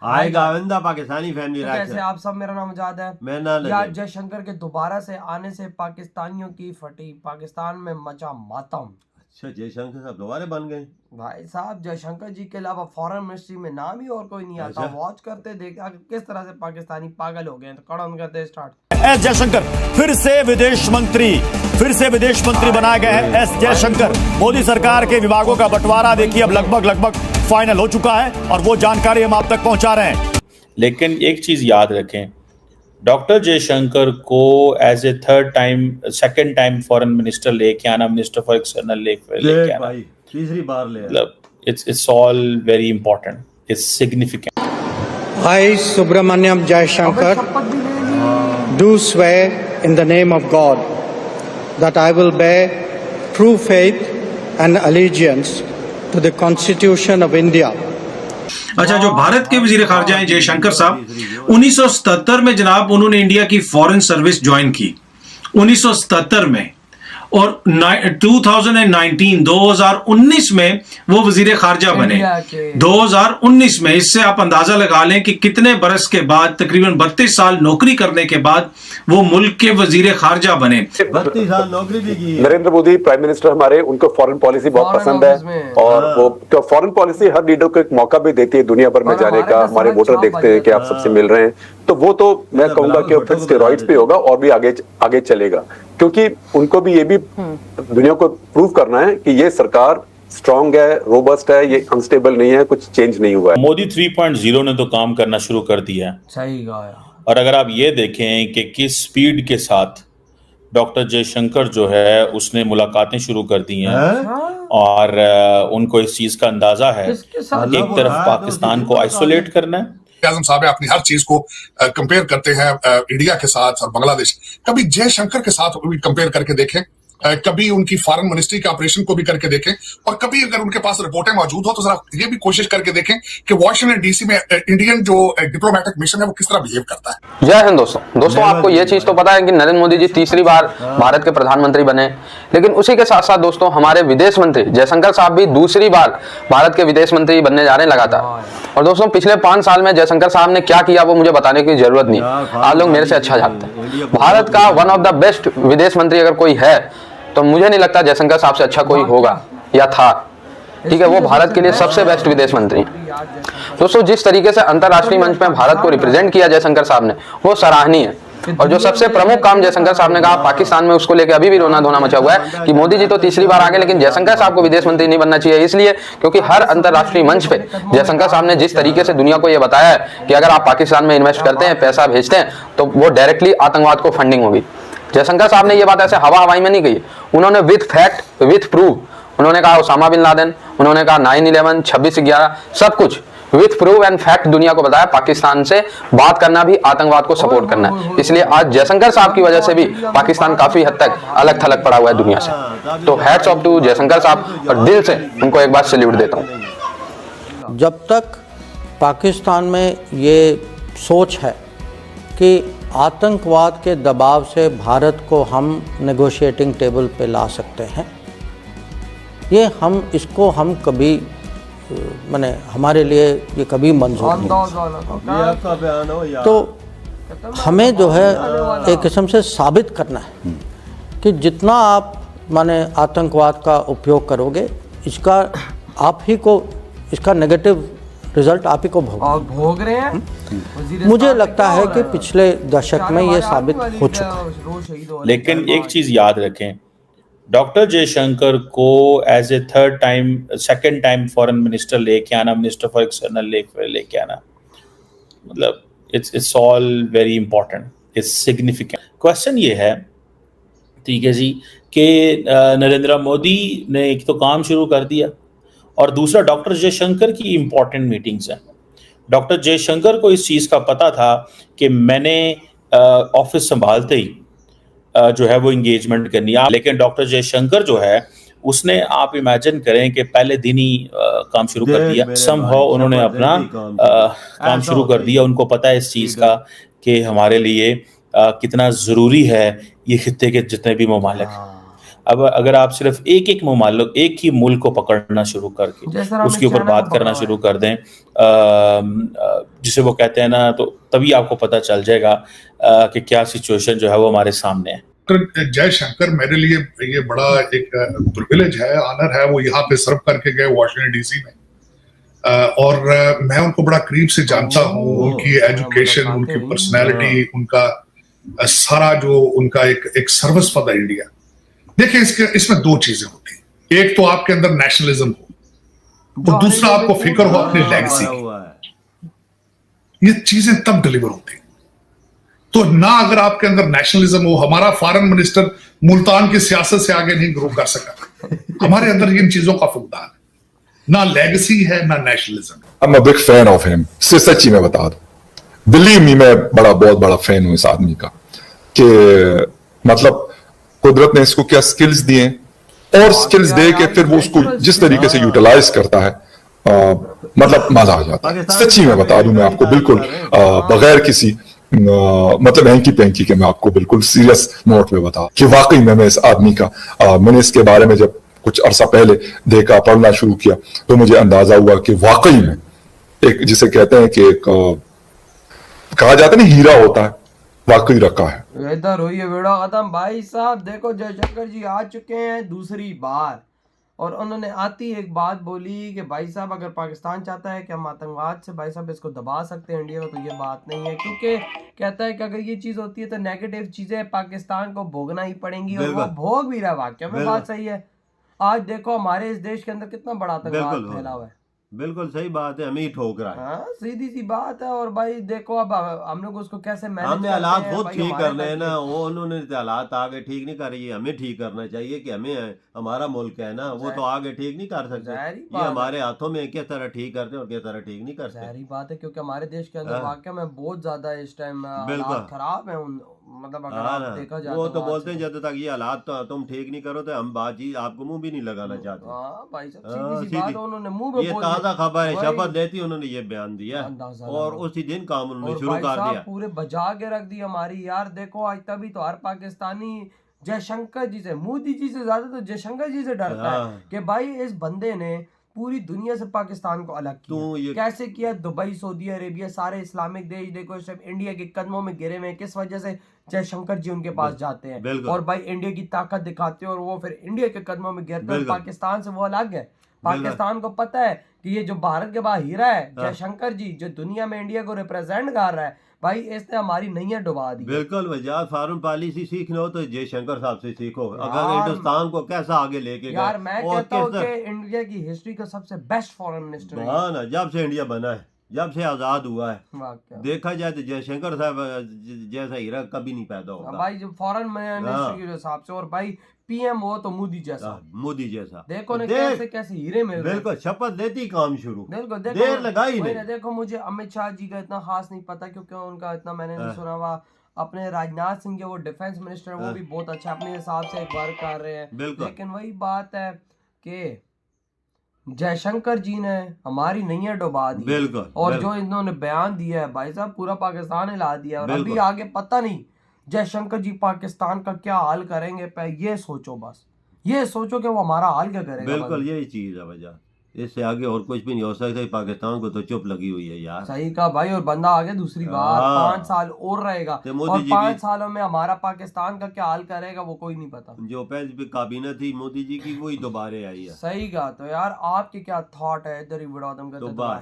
आएगा आइंदा पाकिस्तानी फैमिली तो कैसे आप सब, मेरा नाम आजाद है। मैं ना यार जयशंकर के दोबारा से आने से पाकिस्तानियों की फटी, पाकिस्तान में मचा मातम। अच्छा, जयशंकर साहब दोबारा बन गए भाई साहब, जयशंकर जी के अलावा फॉरेन मिनिस्ट्री में नाम ही और कोई नहीं आता। अच्छा। वॉच करते देखा किस तरह से पाकिस्तानी पागल हो गए हैं। तो कड़न करते स्टार्ट। एस जयशंकर फिर से विदेश मंत्री बनाए गए हैं। एस जयशंकर, मोदी सरकार के विभागों का बंटवारा देखिए अब लगभग फाइनल हो चुका है और वो जानकारी हम आप तक पहुंचा रहे हैं। लेकिन एक चीज याद रखें, डॉक्टर जयशंकर को as a second time foreign minister लेके आना, मिनिस्टर फॉर एक्सटर्नल लेके आना, भाई तीसरी बार ले मतलब it's all very important, it's significant. I, Subramaniam Jaishankar, do swear in the name of God that I will bear true faith and allegiance to the Constitution of India. अच्छा, जो भारत के वजीर खारजा हैं जयशंकर साहब, 1977 में जनाब उन्होंने इंडिया की फॉरेन सर्विस ज्वाइन की 1977 में, और 2019 में वो वजीर खारजा बने 2019 में। इससे आप अंदाजा लगा लें कि कितने बरस के बाद, तकरीबन 32 साल नौकरी करने के बाद वो मुल्क के वजीर खारजा बने। 32 साल नौकरी भी की। नरेंद्र मोदी प्राइम मिनिस्टर हमारे, उनको फॉरेन पॉलिसी बहुत पसंद है और वो तो फॉरेन पॉलिसी हर लीडर को एक मौका भी देती है दुनिया भर में जाने का। हमारे वोटर देखते हैं कि आप सबसे मिल रहे हैं, तो वो तो मैं कहूंगा कि फिर स्टेरॉइड्स पे होगा और भी आगे चलेगा, क्योंकि उनको भी ये भी दुनिया को प्रूव करना है कि ये सरकार स्ट्रांग है, रोबस्ट है, ये अनस्टेबल नहीं है, कुछ चेंज नहीं हुआ है। मोदी 3.0 ने तो काम करना शुरू कर दिया है। सही कहा। और अगर आप ये देखें कि किस स्पीड के साथ डॉक्टर जयशंकर जो है उसने मुलाकातें शुरू कर दी हैं और उनको इस चीज का अंदाजा है, एक तरफ पाकिस्तान को आइसोलेट करना है। आजम साहब अपनी हर चीज को कंपेयर करते हैं इंडिया के साथ और बांग्लादेश, कभी जयशंकर के साथ भी कंपेयर करके देखें, कभी उनकी फॉरेन मिनिस्ट्री के ऑपरेशन को भी करके देखें, और कभी अगर उनके पास रिपोर्टें मौजूद हो तो जरा ये भी कोशिश करके देखें कि वॉशिंगटन डीसी में इंडियन जो डिप्लोमेटिक मिशन है वो किस तरह बिहेव करता है। जय हिंद दोस्तों, आपको ये चीज तो पता है कि नरेंद्र मोदी जी तीसरी बार भारत के प्रधानमंत्री बने, लेकिन उसी के साथ साथ दोस्तों हमारे विदेश मंत्री जयशंकर साहब भी दूसरी बार भारत के विदेश मंत्री बनने जा रहे हैं लगातार। और दोस्तों पिछले 5 साल में जयशंकर साहब ने क्या किया वो मुझे बताने की जरूरत नहीं, आप लोग मेरे से अच्छा जानते हैं। भारत का वन ऑफ द बेस्ट विदेश मंत्री अगर कोई है तो मुझे नहीं लगता जयशंकर साहब से अच्छा कोई होगा या था। ठीक है, वो भारत के लिए सबसे बेस्ट विदेश मंत्री दोस्तों। जिस तरीके से अंतरराष्ट्रीय मंच में भारत को रिप्रेजेंट किया जयशंकर साहब ने, वो सराहनीय है। और जो सबसे प्रमुख काम जयशंकर साहब ने कहा, पाकिस्तान में उसको लेकर अभी भी रोना धोना मचा हुआ है कि मोदी जी तो तीसरी बार आ गए लेकिन जयशंकर साहब को विदेश मंत्री नहीं बनना चाहिए, इसलिए क्योंकि हर अंतरराष्ट्रीय मंच पे जयशंकर साहब ने जिस तरीके से दुनिया को यह बताया है कि अगर आप पाकिस्तान में इन्वेस्ट करते हैं, पैसा भेजते हैं, तो वो डायरेक्टली आतंकवाद को फंडिंग होगी। जयशंकर साहब ने ये बात ऐसे हवाई में नहीं कही, उन्होंने विथ फैक्ट विथ प्रूफ, उन्होंने कहा ओसामा बिन लादेन, उन्होंने कहा 9/11, 26/11, सब कुछ विथ प्रूफ एंड फैक्ट दुनिया को बताया। पाकिस्तान से बात करना भी आतंकवाद को सपोर्ट करना है, इसलिए आज जयशंकर साहब की वजह से भी पाकिस्तान काफी हद तक अलग थलग पड़ा हुआ है दुनिया से। तो हैट्स ऑफ टू जयशंकर साहब, और दिल से उनको एक बार सैल्यूट देता हूँ। जब तक पाकिस्तान में ये सोच है कि आतंकवाद के दबाव से भारत को हम नेगोशिएटिंग टेबल पे ला सकते हैं, इसको हम कभी माने हमारे लिए ये कभी मंजूर नहीं। तो हमें जो है एक किस्म से साबित करना है कि जितना आप माने आतंकवाद का उपयोग करोगे, इसका नेगेटिव रिजल्ट आप ही को भोग रहे हैं। मुझे लगता है कि पिछले दशक में ये साबित हो चुका है। लेकिन एक चीज याद रखें, डॉक्टर जयशंकर को as a second time foreign minister लेके आना, मिनिस्टर फॉर एक्सटर्नल लेके आना, मतलब it's all very important, it's significant. Question ये है, ठीक है जी, कि नरेंद्र मोदी ने एक तो काम शुरू कर दिया, और दूसरा डॉक्टर जयशंकर की इंपॉर्टेंट मीटिंग्स हैं। डॉक्टर जयशंकर को इस चीज़ का पता था कि मैंने ऑफिस संभालते ही जो है वो इंगेजमेंट करनी है, लेकिन डॉक्टर जयशंकर जो है उसने, आप इमेजिन करें कि पहले दिन ही काम शुरू कर दिया। समहाउ उन्होंने अपना काम शुरू कर दिया। उनको पता है इस चीज़ का कि हमारे लिए कितना ज़रूरी है ये खित्ते के जितने भी ममालिक। अब अगर आप सिर्फ एक ही मुल्क को पकड़ना शुरू करके जैसा उसके ऊपर चाइना बात को करना पकड़ा शुरू कर दें, जिसे वो कहते हैं ना, तो तभी आपको पता चल जाएगा कि क्या सिचुएशन जो है वो हमारे सामने है। डॉक्टर जयशंकर मेरे लिए ये बड़ा एक प्रिविलेज है, ऑनर है, वो यहाँ पे सर्व करके गए वॉशिंगटन डीसी में, और मैं उनको बड़ा करीब से जानता हूँ, उनकी एजुकेशन, उनकी पर्सनैलिटी, उनका सारा जो उनका एक सर्विस फॉर द इंडिया। देखिए इसमें दो चीजें होती हैं, एक तो आपके अंदर नेशनलिज्म हो और दूसरा आपको फिक्र हो अपनी लेगेसी की। ये चीजें तब डिलीवर होती हैं। तो ना अगर आपके अंदर नेशनलिज्म हो, हमारा फॉरेन मिनिस्टर मुल्तान की सियासत से आगे नहीं ग्रो कर सका, हमारे अंदर इन चीजों का फुकदान है, ना लेगेसी है ना nationalism. I'm a big fan of him। सच्ची में बता दो, बिलीव मी, मैं बहुत बड़ा फैन हूं इस आदमी का, कि मतलब कुदरत ने इसको क्या स्किल्स दिए और स्किल्स दे के फिर वो उसको जिस तरीके से यूटिलाइज करता है, मतलब मजा आ जाता है। सच्ची में बता दूं मैं आपको, बिल्कुल बगैर किसी मतलब हैंकी पैंकी के मैं आपको बिल्कुल सीरियस नोट पे बता कि वाकई में मैं इस आदमी का मैंने इसके बारे में जब कुछ अरसा पहले देखा, पढ़ना शुरू किया, तो मुझे अंदाजा हुआ कि वाकई में एक जिसे कहते हैं कि एक कहा जाता है ना हीरा होता है, वाकई रखा है। इधर हुई है वीडियो खत्म। भाई साहब देखो, जयशंकर जी आ चुके हैं दूसरी बार, और उन्होंने आती एक बात बोली कि भाई साहब अगर पाकिस्तान चाहता है कि हम आतंकवाद से भाई साहब इसको दबा सकते हैं इंडिया को, तो ये बात नहीं है, क्योंकि कहता है कि अगर ये चीज होती है तो नेगेटिव चीजें पाकिस्तान को भोगना ही पड़ेंगी, और वो भोग भी रहा। वाकई में बात सही है। आज देखो हमारे इस देश के अंदर कितना बड़ा आतंकवाद फैला हुआ है। बिल्कुल सही बात है, हमें ही ठोक रहा है। हाँ, सीधी सी बात है। और भाई देखो अब हम लोग उसको कैसे मैनेज हमने हालात खुद ठीक करने हैं ना, वो उन्होंने हालात आगे ठीक नहीं कर रही है, हमें ठीक करना चाहिए कि हमें हमारा मुल्क है ना, वो तो आगे ठीक नहीं कर सकते, ये हमारे हाथों में किस तरह ठीक करते हैं और किस तरह ठीक नहीं कर सकते। सारी बात है, क्योंकि हमारे देश के अंदर वाकई में बहुत ज्यादा इस टाइम हालात खराब है। मतलब अगर आप देखा जाए वो तो बोलते हैं जब तक ये हालात तो तुम ठीक नहीं करो तो हम बातचीत आपको मुंह भी नहीं लगाना चाहते। भाई साहब सीधी बात उन्होंने मुंह में बोल दी। ताजा खबर है, शपथ लेती उन्होंने ये बयान दिया और उसी दिन काम उन्होंने शुरू कर दिया, पूरे बजा के रख दी हमारी। यार देखो आज तभी तो हर पाकिस्तानी जयशंकर जी से, मोदी जी से ज्यादा तो जयशंकर जी से डरता है कि भाई इस बंदे ने पूरी दुनिया से पाकिस्तान को अलग किया। कैसे किया? दुबई, सऊदी अरेबिया, सारे इस्लामिक देश देखो सिर्फ इंडिया के कदमों में गिरे हुए। किस वजह से? जयशंकर जी उनके पास जाते हैं और भाई इंडिया की ताकत दिखाते हैं, और वो फिर इंडिया के कदमों में गिरते हैं। पाकिस्तान से वो अलग है। पाकिस्तान को पता है कि ये जो भारत के बाहर हीरा है जयशंकर जी, जो दुनिया में इंडिया को रिप्रेजेंट कर रहा है, भाई इसने हमारी नैया डुबा दी। बिल्कुल, वजाद फॉरेन पॉलिसी सीखना हो तो जयशंकर साहब से सीखो। अगर हिंदुस्तान को कैसा आगे लेके यार मैं कहता हूँ कि इंडिया की हिस्ट्री का सबसे बेस्ट फॉरेन मिनिस्टर हाँ ना, जब से इंडिया बना है, जब से आजाद हुआ है, देखा जाए तो जयशंकर साहब जैसा हीरा कभी नहीं पैदा होगा भाई, जो फॉरेन मिनिस्टर के हिसाब से। और भाई पीएम हो तो मोदी जैसा, देखो ना कैसे कैसे हीरे मिल रहे। बिल्कुल, शपथ लेती काम शुरू, बिल्कुल देर लगाई नहीं। देखो मुझे अमित शाह जी का इतना खास नहीं पता, क्योंकि उनका इतना मैंने नहीं सुना हुआ। अपने राजनाथ सिंह के वो डिफेंस मिनिस्टर, वो भी बहुत अच्छा अपने हिसाब से वर्क कर रहे हैं। लेकिन वही बात है कि जयशंकर जी ने हमारी नैया डुबा दी। और जो इन्होंने बयान दिया है भाई साहब, पूरा पाकिस्तान हिला दिया। और अभी आगे पता नहीं जयशंकर जी पाकिस्तान का क्या हाल करेंगे। ये सोचो, बस ये सोचो कि वो हमारा हाल क्या करेगा। बिल्कुल यही चीज है वजह, इससे आगे और कुछ भी नहीं हो सकता। पाकिस्तान को तो चुप लगी हुई है यार। सही कहा भाई। और बंदा आगे दूसरी बार 5 साल और रहेगा, और 5 सालों में हमारा पाकिस्तान का क्या हाल करेगा वो कोई नहीं पता। जो पहले काबीना थी मोदी जी की, वही दोबारा आई है। सही कहा। तो यार आपके क्या थॉट है? इधर ही बढ़ा